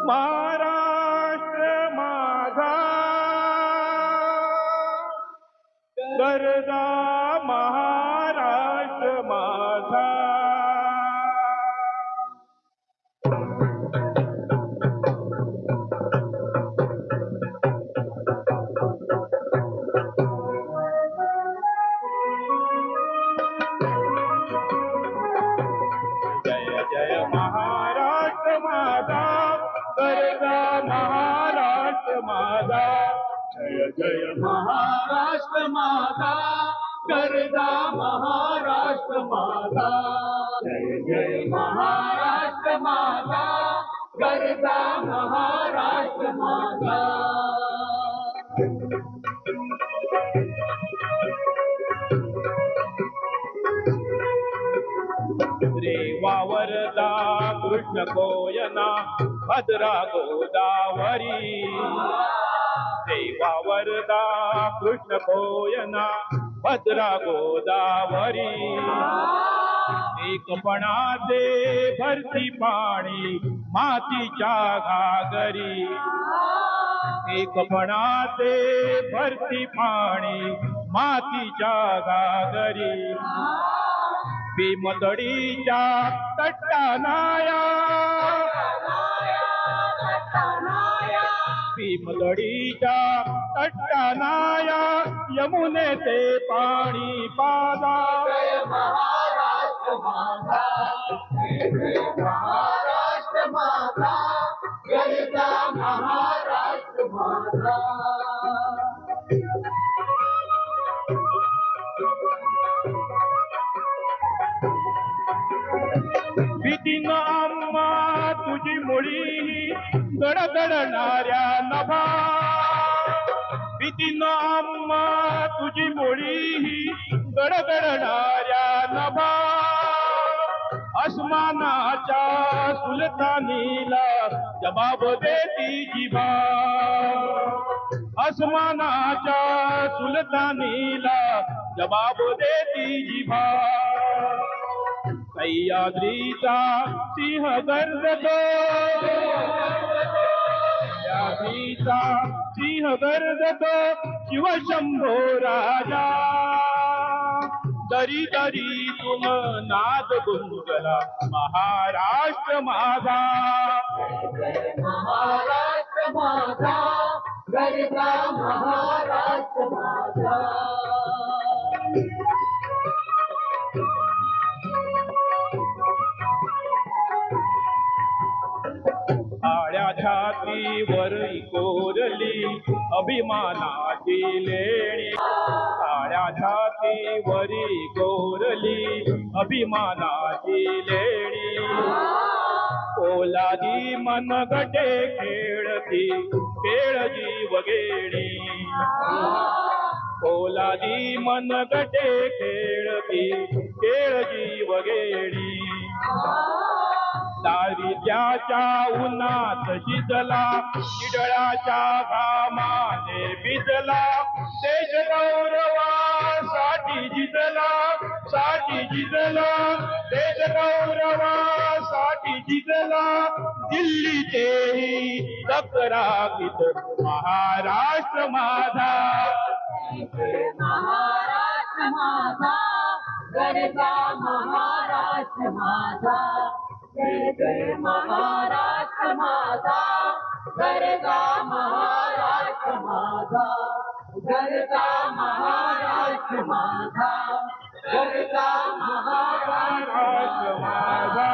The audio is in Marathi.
महाराष्ट्र माझा गरजा महाराष्ट्र माझा. जय जय महाराष्ट्र माझा गरजा महाराष्ट्र माझा. जय जय महाराष्ट्र माझा गरजा महाराष्ट्र माझा. जय जय महाराष्ट्र माझा गरजा महाराष्ट्र माझा. रेवा वरदा कृष्ण कोयना भद्रा गोदावरी. रेवा वरदा कृष्ण कोयना भद्रा गोदावरी. एकपणाचे भरती पाणी मातीच्या घागरी. एकपणाचे भरती पाणी मातीच्या घागरी. भीमतडीच्या तट्टानाया. भीमतडीच्या तट्टानाया यमुनेचे पाणी पाजा. जय महाराष्ट्र माझा महाराष्ट्र माझा गरजा महाराष्ट्र माझा. भीतीनं आम्हा तुझी मुळी गडगडणाऱ्या नभा. भीतीनं आम्हा तुझी मुळी गडगडणाऱ्या नभा. आसमानाच्या सुलतानीला जबाब देती जिभा. आसमानाच्या सुलतानीला जबाब देती जिभा. सह्याद्रीचा सिंह गर्जतो. सह्याद्रीचा सिंह गर्जतो शिवशंभो राजा. दरी दरीतून नाद गुंजला महाराष्ट्र माझा. महाराष्ट्र माझा गरजा महाराष्ट्र माझा. आळ्या छातीवर कोरली अभिमानाची लेणी. आळ्या छातीवरी कोरली अभिमानाची लेणी. पोलादी मनगटे खेळती खेळ जीवगेणी. पोलादी मनगटे खेळती खेळ जीवगेणी. दारिद्र्याच्या उन्हात शिजला चिडळाच्या घामाने भिजला. देश गौरवासाठी झिजला साठी झिजला. देश गौरवासाठी झिजला. दिल्लीचेही तक्रारीत महाराष्ट्र माझा. महाराष्ट्र माझा गरजा महाराष्ट्र माझा. जय जय महाराष्ट्र माझा गरजा महाराष्ट्र माझा. गरजा महाराष्ट्र माझा. गरजा महाराष्ट्र माझा.